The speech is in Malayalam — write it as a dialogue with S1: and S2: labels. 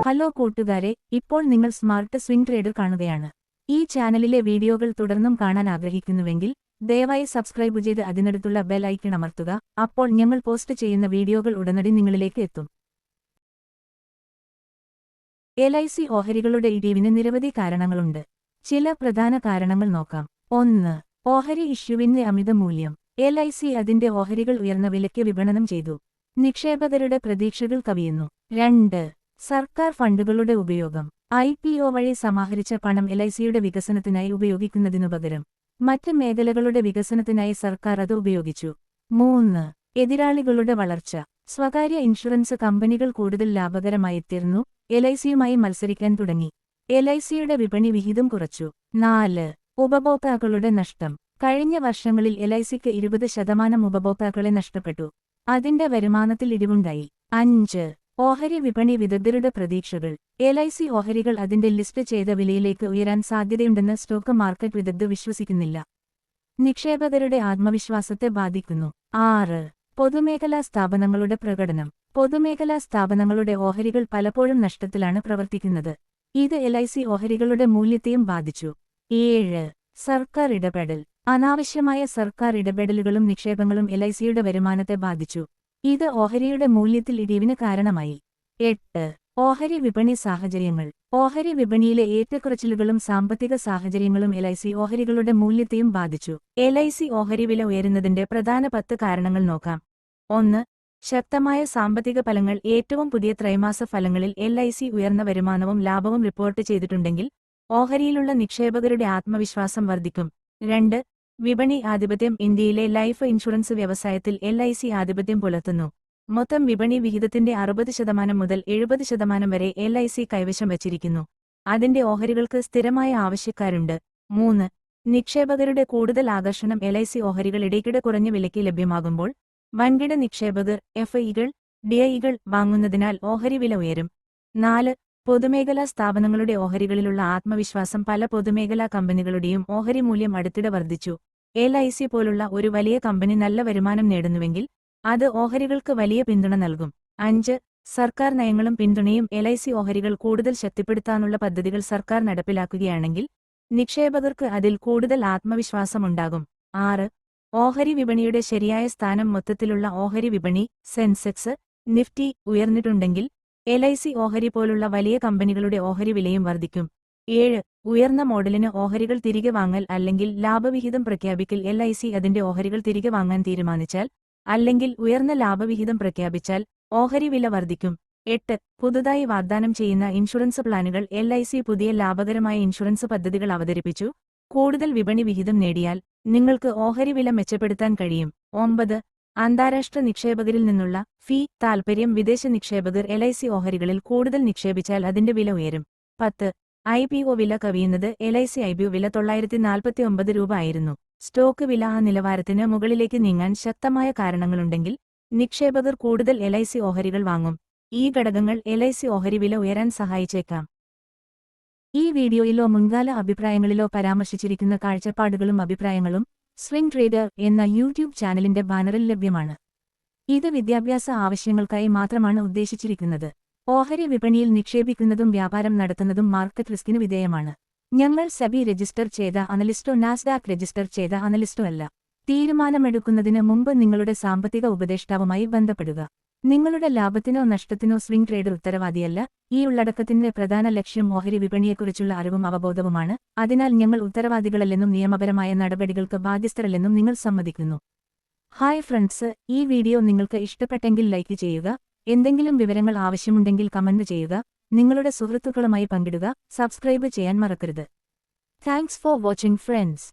S1: ഹലോ കൂട്ടുകാരെ, ഇപ്പോൾ നിങ്ങൾ സ്മാർട്ട് സ്വിംഗ് ട്രേഡർ കാണുകയാണ്. ഈ ചാനലിലെ വീഡിയോകൾ തുടർന്നും കാണാൻ ആഗ്രഹിക്കുന്നുവെങ്കിൽ ദയവായി സബ്സ്ക്രൈബ് ചെയ്ത് അതിനടുത്തുള്ള ബെൽ ഐക്കൺ അമർത്തുക. അപ്പോൾ ഞങ്ങൾ പോസ്റ്റ് ചെയ്യുന്ന വീഡിയോകൾ ഉടനടി നിങ്ങളിലേക്ക് എത്തും. LIC ഓഹരികളുടെ ഇടിവിന് നിരവധി കാരണങ്ങളുണ്ട്. ചില പ്രധാന കാരണങ്ങൾ നോക്കാം. 1. ഓഹരി ഇഷ്യൂവിന്റെ അമിത മൂല്യം. LIC അതിന്റെ ഓഹരികൾ ഉയർന്ന വിലയ്ക്ക് വിപണനം ചെയ്തു. നിക്ഷേപകരുടെ പ്രതീക്ഷകൾ കവിയുന്നു. 2. സർക്കാർ ഫണ്ടുകളുടെ ഉപയോഗം. IPO വഴി സമാഹരിച്ച പണം LICയുടെ വികസനത്തിനായി ഉപയോഗിക്കുന്നതിനുപകരം മറ്റ് മേഖലകളുടെ വികസനത്തിനായി സർക്കാർ അത് ഉപയോഗിച്ചു. 3. എതിരാളികളുടെ വളർച്ച. സ്വകാര്യ ഇൻഷുറൻസ് കമ്പനികൾ കൂടുതൽ ലാഭകരമായിത്തീർന്നു, LICയുമായി മത്സരിക്കാൻ തുടങ്ങി. LICയുടെ വിപണി വിഹിതം കുറച്ചു. 4. ഉപഭോക്താക്കളുടെ നഷ്ടം. കഴിഞ്ഞ വർഷങ്ങളിൽ LICക്ക് 20% ഉപഭോക്താക്കളെ നഷ്ടപ്പെട്ടു. അതിന്റെ വരുമാനത്തിൽ ഇടിവുണ്ടായി. 5. ഓഹരി വിപണി വിദഗ്ധരുടെ പ്രതീക്ഷകൾ. LIC ഓഹരികൾ അതിന്റെ ലിസ്റ്റ് ചെയ്ത വിലയിലേക്ക് ഉയരാൻ സാധ്യതയുണ്ടെന്ന് സ്റ്റോക്ക് മാർക്കറ്റ് വിദഗ്ധർ വിശ്വസിക്കുന്നില്ല. നിക്ഷേപകരുടെ ആത്മവിശ്വാസത്തെ ബാധിക്കുന്നു. 6. പൊതുമേഖലാ സ്ഥാപനങ്ങളുടെ പ്രകടനം. പൊതുമേഖലാ സ്ഥാപനങ്ങളുടെ ഓഹരികൾ പലപ്പോഴും നഷ്ടത്തിലാണ് പ്രവർത്തിക്കുന്നത്. ഇത് LIC ഓഹരികളുടെ മൂല്യത്തെയും ബാധിച്ചു. 7. സർക്കാർ ഇടപെടൽ. അനാവശ്യമായ സർക്കാർ ഇടപെടലുകളും നിക്ഷേപങ്ങളും LICയുടെ വരുമാനത്തെ ബാധിച്ചു. ഇത് ഓഹരിയുടെ മൂല്യത്തിൽ ഇടിവിന് കാരണമായി. 8. ഓഹരി വിപണി സാഹചര്യങ്ങൾ. ഓഹരി വിപണിയിലെ ഏറ്റക്കുറച്ചിലുകളും സാമ്പത്തിക സാഹചര്യങ്ങളും LIC ഓഹരികളുടെ മൂല്യത്തെയും ബാധിച്ചു. LIC ഓഹരി വില ഉയരുന്നതിന്റെ പ്രധാന 10 കാരണങ്ങൾ നോക്കാം. 1. ശക്തമായ സാമ്പത്തിക ഫലങ്ങൾ. ഏറ്റവും പുതിയ ത്രൈമാസ ഫലങ്ങളിൽ LIC ഉയർന്ന വരുമാനവും ലാഭവും റിപ്പോർട്ട് ചെയ്തിട്ടുണ്ടെങ്കിൽ ഓഹരിയിലുള്ള നിക്ഷേപകരുടെ ആത്മവിശ്വാസം വർദ്ധിക്കും. 2. വിപണി ആധിപത്യം. ഇന്ത്യയിലെ ലൈഫ് ഇൻഷുറൻസ് വ്യവസായത്തിൽ LIC ആധിപത്യം പുലർത്തുന്നു. മൊത്തം വിപണി വിഹിതത്തിന്റെ 60% മുതൽ 70% വരെ LIC കൈവശം വച്ചിരിക്കുന്നു. അതിന്റെ ഓഹരികൾക്ക് സ്ഥിരമായ ആവശ്യക്കാരുണ്ട്. 3. നിക്ഷേപകരുടെ കൂടുതൽ ആകർഷണം. LIC ഓഹരികൾ ഇടയ്ക്കിടെ കുറഞ്ഞ വിലയ്ക്ക് ലഭ്യമാകുമ്പോൾ വൻകിട നിക്ഷേപകർ FIകൾ, DIകൾ വാങ്ങുന്നതിനാൽ ഓഹരി വില ഉയരും. 4. പൊതുമേഖലാ സ്ഥാപനങ്ങളുടെ ഓഹരികളിലുള്ള ആത്മവിശ്വാസം. പല പൊതുമേഖലാ കമ്പനികളുടെയും ഓഹരി മൂല്യം അടുത്തിടെ വർദ്ധിച്ചു. LIC പോലുള്ള ഒരു വലിയ കമ്പനി നല്ല വരുമാനം നേടുന്നുവെങ്കിൽ അത് ഓഹരികൾക്ക് വലിയ പിന്തുണ നൽകും. 5. സർക്കാർ നയങ്ങളും പിന്തുണയും. LIC ഓഹരികൾ കൂടുതൽ ശക്തിപ്പെടുത്താനുള്ള പദ്ധതികൾ സർക്കാർ നടപ്പിലാക്കുകയാണെങ്കിൽ നിക്ഷേപകർക്ക് അതിൽ കൂടുതൽ ആത്മവിശ്വാസമുണ്ടാകും. 6. ഓഹരി വിപണിയുടെ ശരിയായ സ്ഥാനം. മൊത്തത്തിലുള്ള ഓഹരി വിപണി സെൻസെക്സ്, നിഫ്റ്റി ഉയർന്നിട്ടുണ്ടെങ്കിൽ LIC ഓഹരി പോലുള്ള വലിയ കമ്പനികളുടെ ഓഹരി വിലയും വർദ്ധിക്കും. 7. ഉയർന്ന മോഡലിന് ഓഹരികൾ തിരികെ വാങ്ങൽ അല്ലെങ്കിൽ ലാഭവിഹിതം പ്രഖ്യാപിക്കൽ. LIC അതിന്റെ ഓഹരികൾ തിരികെ വാങ്ങാൻ തീരുമാനിച്ചാൽ അല്ലെങ്കിൽ ഉയർന്ന ലാഭവിഹിതം പ്രഖ്യാപിച്ചാൽ ഓഹരി വില വർദ്ധിക്കും. 8. പുതുതായി വാഗ്ദാനം ചെയ്യുന്ന ഇൻഷുറൻസ് പ്ലാനുകൾ. LIC പുതിയ ലാഭകരമായ ഇൻഷുറൻസ് പദ്ധതികൾ അവതരിപ്പിച്ചു. കൂടുതൽ വിപണി വിഹിതം നേടിയാൽ നിങ്ങൾക്ക് ഓഹരി വില മെച്ചപ്പെടുത്താൻ കഴിയും. 9. അന്താരാഷ്ട്ര നിക്ഷേപകരിൽ നിന്നുള്ള താൽപര്യം. വിദേശ നിക്ഷേപകർ LIC ഓഹരികളിൽ കൂടുതൽ നിക്ഷേപിച്ചാൽ അതിന്റെ വില ഉയരും. 10. IPO വില കവിയുന്നത്. LIC IPO വില 949 രൂപ ആയിരുന്നു. സ്റ്റോക്ക് വില ആ നിലവാരത്തിന് മുകളിലേക്ക് നീങ്ങാൻ ശക്തമായ കാരണങ്ങളുണ്ടെങ്കിൽ നിക്ഷേപകർ കൂടുതൽ LIC ഓഹരികൾ വാങ്ങും. ഈ ഘടകങ്ങൾ LIC ഓഹരി വില ഉയരാൻ സഹായിച്ചേക്കാം. ഈ വീഡിയോയിലോ മുൻകാല അഭിപ്രായങ്ങളിലോ പരാമർശിച്ചിരിക്കുന്ന കാഴ്ചപ്പാടുകളും അഭിപ്രായങ്ങളും സ്വിംഗ് ട്രേഡർ എന്ന യൂട്യൂബ് ചാനലിന്റെ ബാനറിൽ ലഭ്യമാണ്. ഇത് വിദ്യാഭ്യാസ ആവശ്യങ്ങൾക്കായി മാത്രമാണ് ഉദ്ദേശിച്ചിരിക്കുന്നത്. ഓഹരി വിപണിയിൽ നിക്ഷേപിക്കുന്നതും വ്യാപാരം നടത്തുന്നതും മാർക്കറ്റ് റിസ്കിന് വിധേയമാണ്. ഞങ്ങൾ SEBI രജിസ്റ്റർ ചെയ്ത അനലിസ്റ്റോ നാസ്ഡാക്ക് രജിസ്റ്റർ ചെയ്ത അനലിസ്റ്റോ അല്ല. തീരുമാനമെടുക്കുന്നതിന് മുമ്പ് നിങ്ങളുടെ സാമ്പത്തിക ഉപദേഷ്ടാവുമായി ബന്ധപ്പെടുക. നിങ്ങളുടെ ലാഭത്തിനോ നഷ്ടത്തിനോ സ്വിംഗ് ട്രേഡർ ഉത്തരവാദിയല്ല. ഈ ഉള്ളടക്കത്തിന്റെ പ്രധാന ലക്ഷ്യം ഓഹരി വിപണിയെക്കുറിച്ചുള്ള അറിവും അവബോധവുമാണ്. അതിനാൽ ഞങ്ങൾ ഉത്തരവാദികളല്ലെന്നും നിയമപരമായ നടപടികൾക്ക് ബാധ്യസ്ഥരല്ലെന്നും നിങ്ങൾ സമ്മതിക്കുന്നു. ഹായ് ഫ്രണ്ട്സ്, ഈ വീഡിയോ നിങ്ങൾക്ക് ഇഷ്ടപ്പെട്ടെങ്കിൽ ലൈക്ക് ചെയ്യുക. എന്തെങ്കിലും വിവരങ്ങൾ ആവശ്യമുണ്ടെങ്കിൽ കമന്റ് ചെയ്യുക. നിങ്ങളുടെ സുഹൃത്തുക്കളുമായി പങ്കിടുക. സബ്സ്ക്രൈബ് ചെയ്യാൻ മറക്കരുത്. Thanks for watching friends.